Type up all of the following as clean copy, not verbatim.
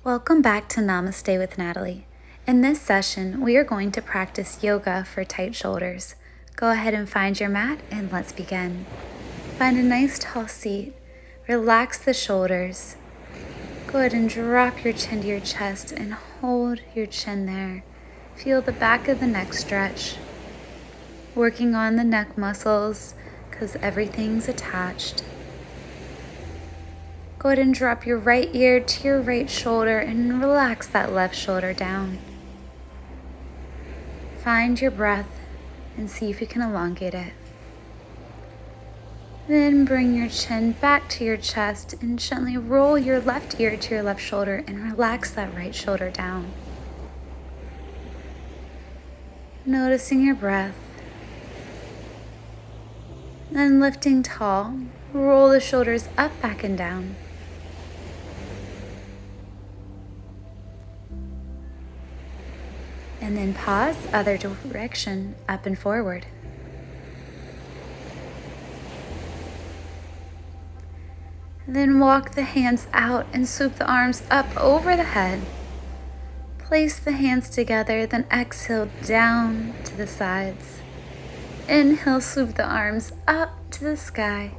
Welcome back to Namaste with Natalie. In this session, we are going to practice yoga for tight shoulders. Go ahead and find your mat and let's begin. Find a nice tall seat. Relax the shoulders. Go ahead and drop your chin to your chest and hold your chin there. Feel the back of the neck stretch. Working on the neck muscles because everything's attached. Go ahead and drop your right ear to your right shoulder and relax that left shoulder down. Find your breath and see if you can elongate it. Then bring your chin back to your chest and gently roll your left ear to your left shoulder and relax that right shoulder down. Noticing your breath. Then lifting tall, roll the shoulders up, back, and down. And then pause, other direction, up and forward. Then walk the hands out and swoop the arms up over the head. Place the hands together, then exhale down to the sides. Inhale, swoop the arms up to the sky.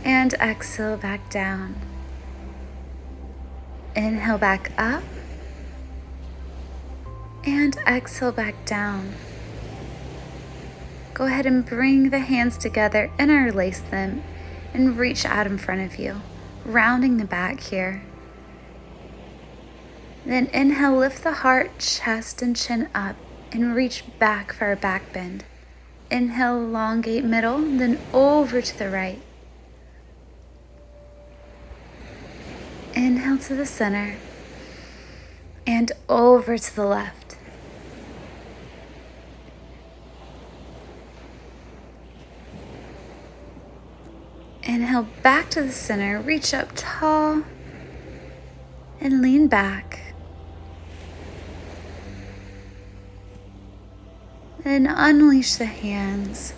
And exhale back down. Inhale back up. And exhale back down. Go ahead and bring the hands together, interlace them, and reach out in front of you, rounding the back here. Then inhale, lift the heart, chest, and chin up, and reach back for a back bend. Inhale, elongate middle, then over to the right. Inhale to the center, and over to the left. Inhale back to the center, reach up tall, and lean back. Then unleash the hands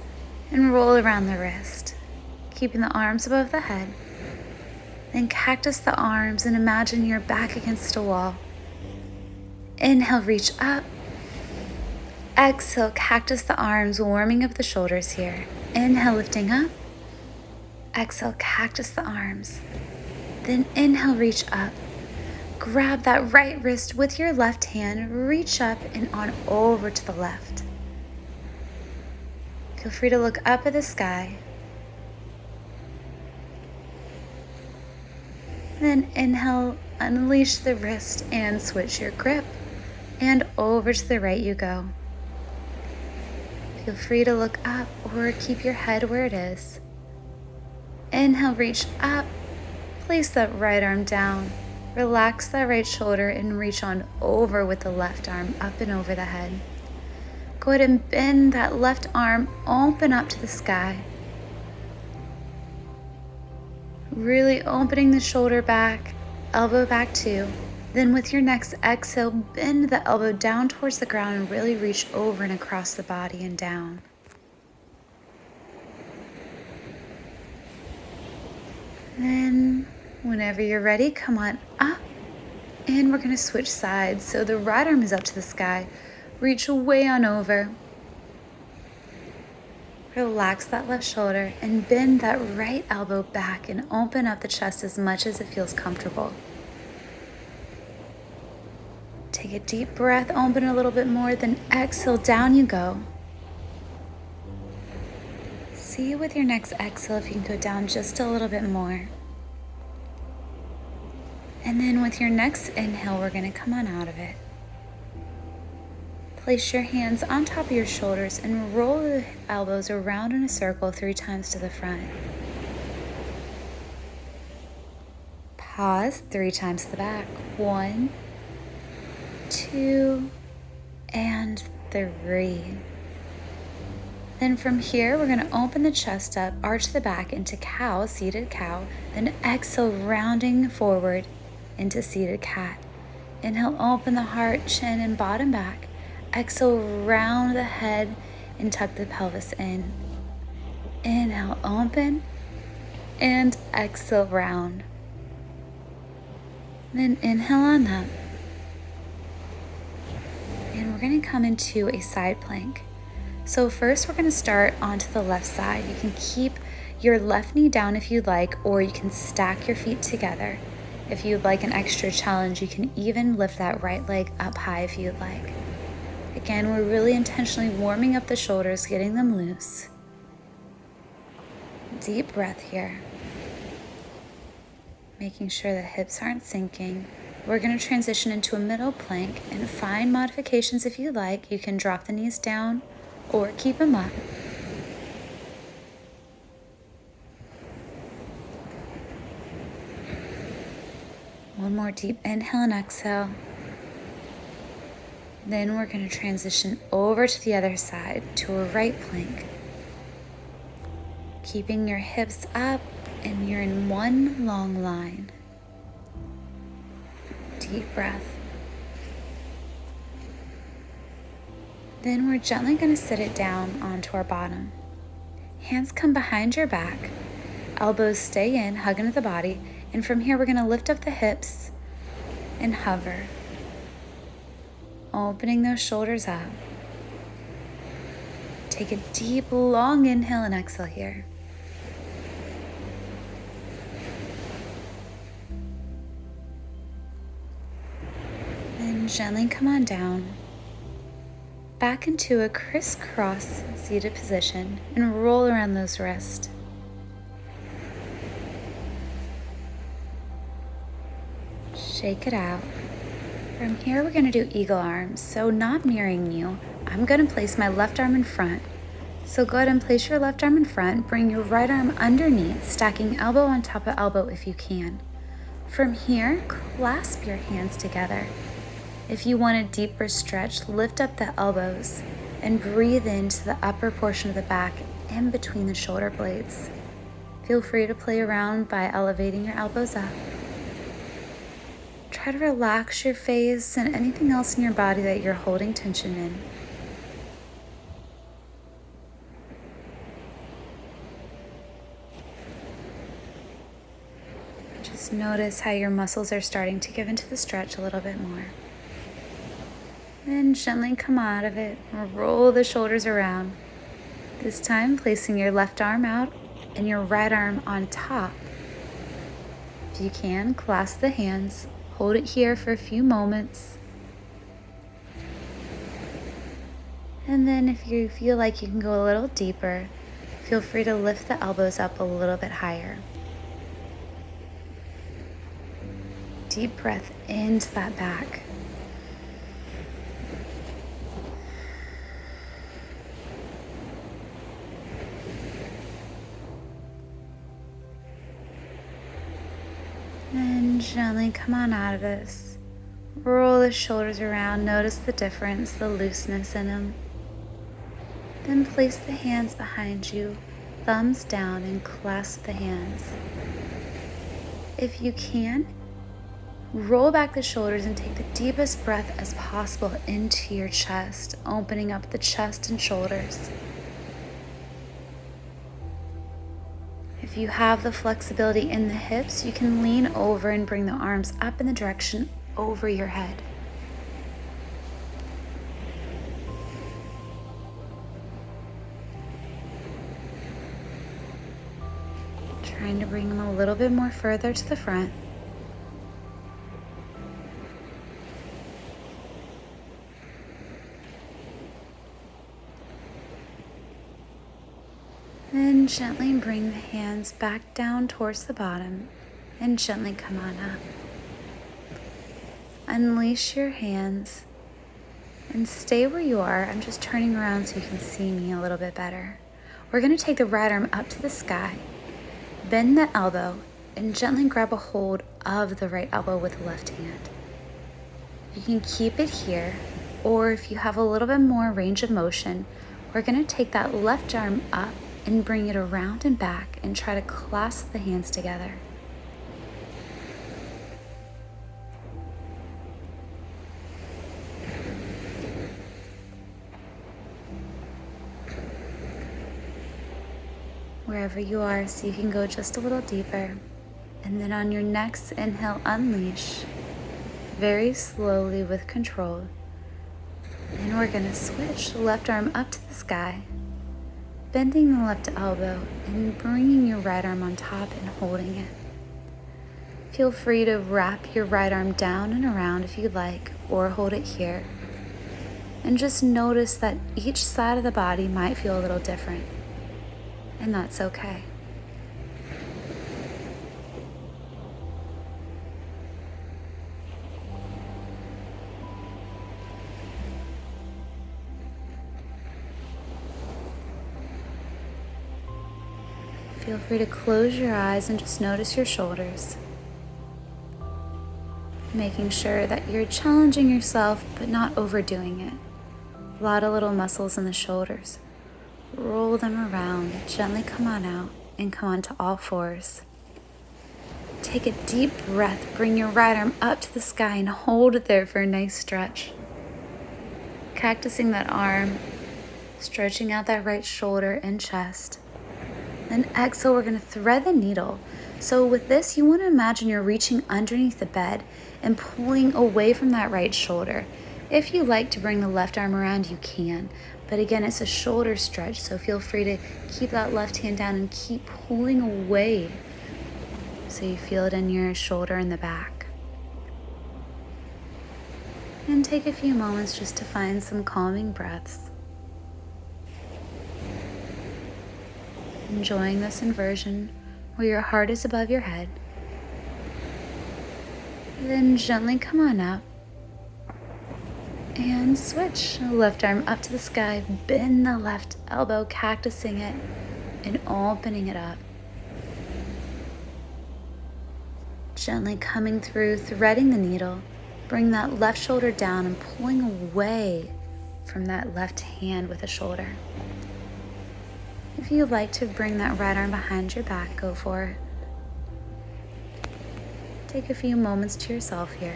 and roll around the wrist, keeping the arms above the head. Then cactus the arms and imagine you're back against a wall. Inhale, reach up. Exhale, cactus the arms, warming up the shoulders here. Inhale, lifting up. Exhale, cactus the arms. Then inhale, reach up. Grab that right wrist with your left hand, reach up and on over to the left. Feel free to look up at the sky. Then inhale, unleash the wrist and switch your grip. And over to the right you go. Feel free to look up or keep your head where it is. Inhale, reach up, place that right arm down, relax that right shoulder and reach on over with the left arm up and over the head. Go ahead and bend that left arm, open up to the sky. Really opening the shoulder back, elbow back too. Then with your next exhale, bend the elbow down towards the ground and really reach over and across the body and down. Then, whenever you're ready, come on up, and we're going to switch sides. So the right arm is up to the sky. Reach way on over. Relax that left shoulder and bend that right elbow back and open up the chest as much as it feels comfortable. Take a deep breath, open a little bit more, then exhale, down you go. See with your next exhale if you can go down just a little bit more. And then with your next inhale, we're going to come on out of it. Place your hands on top of your shoulders and roll the elbows around in a circle 3 times to the front. Pause 3 times to the back. 1, 2, and 3. Then from here, we're going to open the chest up, arch the back into cow, seated cow, then exhale, rounding forward into seated cat. Inhale, open the heart, chin, and bottom back. Exhale, round the head and tuck the pelvis in. Inhale, open, and exhale, round. Then inhale on up. And we're going to come into a side plank. So first we're going to start onto the left side. You can keep your left knee down if you'd like, or you can stack your feet together. If you'd like an extra challenge, you can even lift that right leg up high if you'd like. Again, we're really intentionally warming up the shoulders, getting them loose. Deep breath here. Making sure the hips aren't sinking. We're going to transition into a middle plank and find modifications if you like. You can drop the knees down or keep them up. One more deep inhale and exhale. Then we're going to transition over to the other side to a right plank. Keeping your hips up and you're in one long line. Deep breath. Then we're gently going to sit it down onto our bottom. Hands come behind your back. Elbows stay in, hug into the body. And from here, we're going to lift up the hips and hover. Opening those shoulders up. Take a deep, long inhale and exhale here. Then gently come on down. Back into a crisscross seated position and roll around those wrists. Shake it out. From here, we're going to do eagle arms. So not mirroring you, I'm going to place my left arm in front. So go ahead and place your left arm in front. Bring your right arm underneath, stacking elbow on top of elbow if you can. From here, clasp your hands together. If you want a deeper stretch, lift up the elbows and breathe into the upper portion of the back in between the shoulder blades. Feel free to play around by elevating your elbows up. Try to relax your face and anything else in your body that you're holding tension in. Just notice how your muscles are starting to give into the stretch a little bit more. Then gently come out of it and roll the shoulders around. This time, placing your left arm out and your right arm on top. If you can, clasp the hands. Hold it here for a few moments. And then if you feel like you can go a little deeper, feel free to lift the elbows up a little bit higher. Deep breath into that back. And gently come on out of this. Roll the shoulders around. Notice the difference, the looseness in them. Then place the hands behind you, thumbs down, and clasp the hands. If you can, roll back the shoulders and take the deepest breath as possible into your chest, opening up the chest and shoulders. If you have the flexibility in the hips, you can lean over and bring the arms up in the direction over your head. Trying to bring them a little bit more further to the front. Then gently bring the hands back down towards the bottom and gently come on up. Unleash your hands and stay where you are. I'm just turning around so you can see me a little bit better. We're going to take the right arm up to the sky, bend the elbow, and gently grab a hold of the right elbow with the left hand. You can keep it here, or if you have a little bit more range of motion, we're going to take that left arm up and bring it around and back and try to clasp the hands together. Wherever you are, see if you can go just a little deeper. And then on your next inhale, unleash. very slowly with control. And we're going to switch the left arm up to the sky, bending the left elbow and bringing your right arm on top and holding it. Feel free to wrap your right arm down and around if you'd like, or hold it here. And just notice that each side of the body might feel a little different, and that's okay. Feel free to close your eyes and just notice your shoulders, making sure that you're challenging yourself but not overdoing it. A lot of little muscles in the shoulders. Roll them around, gently come on out and come on to all fours. Take a deep breath, bring your right arm up to the sky and hold it there for a nice stretch. Cactusing that arm, stretching out that right shoulder and chest. Then exhale, we're going to thread the needle. So with this, you want to imagine you're reaching underneath the bed and pulling away from that right shoulder. If you like to bring the left arm around, you can. But again, it's a shoulder stretch, so feel free to keep that left hand down and keep pulling away so you feel it in your shoulder and the back. And take a few moments just to find some calming breaths. Enjoying this inversion where your heart is above your head. Then gently come on up and switch. Left arm up to the sky, bend the left elbow, cactusing it and opening it up. Gently coming through, threading the needle, bring that left shoulder down and pulling away from that left hand with the shoulder. If you'd like to bring that right arm behind your back, go for it. Take a few moments to yourself here.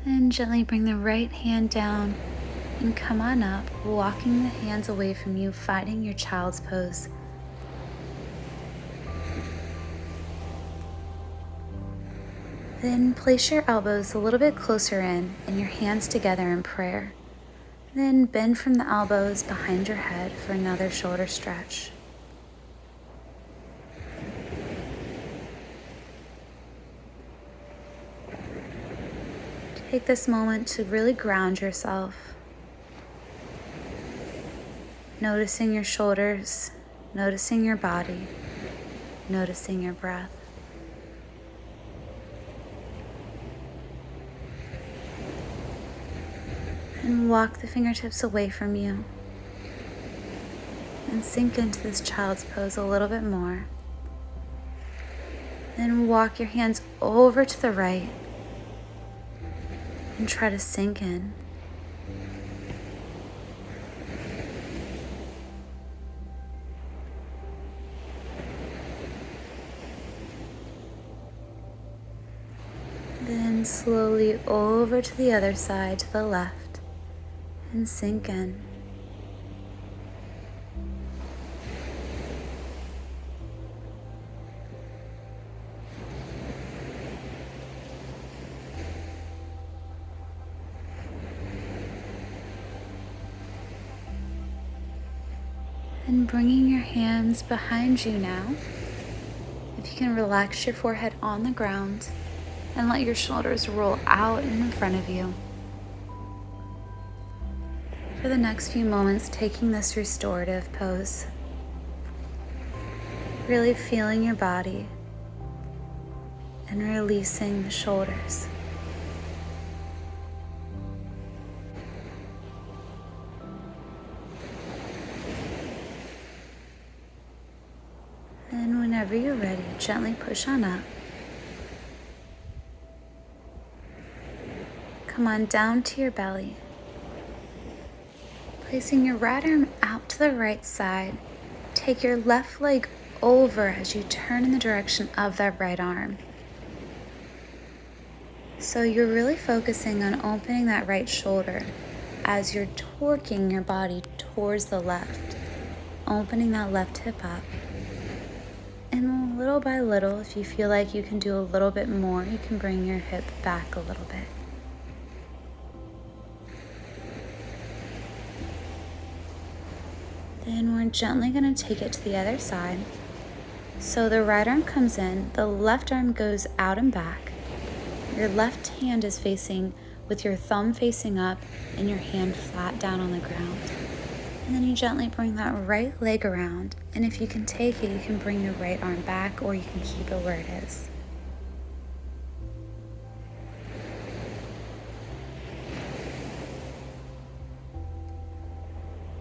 And gently bring the right hand down and come on up, walking the hands away from you, finding your child's pose. Then place your elbows a little bit closer in and your hands together in prayer. Then bend from the elbows behind your head for another shoulder stretch. Take this moment to really ground yourself. Noticing your shoulders, noticing your body, noticing your breath. And walk the fingertips away from you and sink into this child's pose a little bit more. Then walk your hands over to the right and try to sink in. Then slowly over to the other side, to the left, and sink in. And bringing your hands behind you now, if you can relax your forehead on the ground and let your shoulders roll out and in front of you. For the next few moments, taking this restorative pose, really feeling your body and releasing the shoulders. And whenever you're ready, gently push on up. Come on down to your belly. Placing your right arm out to the right side, take your left leg over as you turn in the direction of that right arm. So you're really focusing on opening that right shoulder as you're torquing your body towards the left. opening that left hip up. And little by little, if you feel like you can do a little bit more, you can bring your hip back a little bit. Then we're gently going to take it to the other side. So the right arm comes in, the left arm goes out and back. Your left hand is facing with your thumb facing up and your hand flat down on the ground. And then you gently bring that right leg around. And if you can take it, you can bring the right arm back, or you can keep it where it is.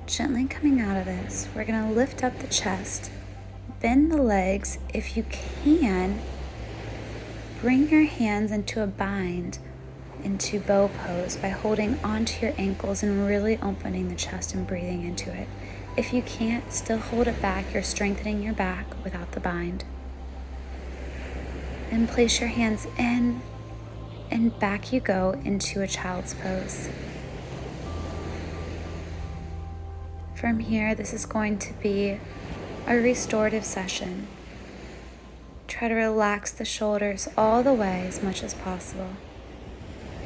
Gently coming out of this, we're going to lift up the chest, bend the legs. If you can, bring your hands into a bind, into bow pose by holding onto your ankles and really opening the chest and breathing into it. If you can't, still hold it back. You're strengthening your back without the bind. Then place your hands in, and back you go into a child's pose. From here, this is going to be a restorative session. Try to relax the shoulders all the way as much as possible.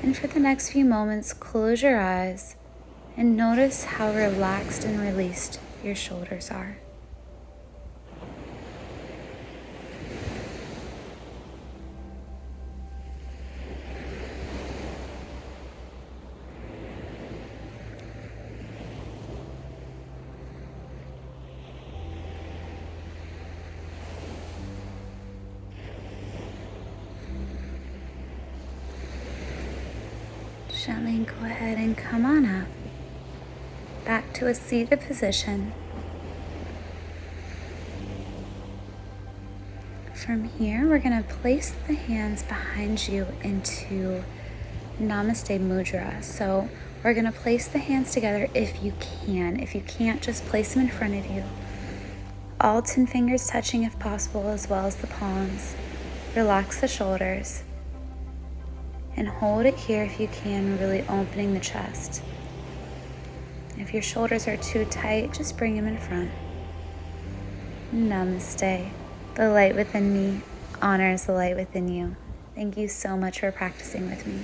And for the next few moments, close your eyes and notice how relaxed and released your shoulders are. Gently go ahead and come on up, back to a seated position. From here, we're going to place the hands behind you into Namaste Mudra. So we're going to place the hands together if you can. If you can't, just place them in front of you. All 10 fingers touching if possible, as well as the palms. Relax the shoulders. And hold it here if you can, really opening the chest. If your shoulders are too tight, just bring them in front. Namaste. The light within me honors the light within you. Thank you so much for practicing with me.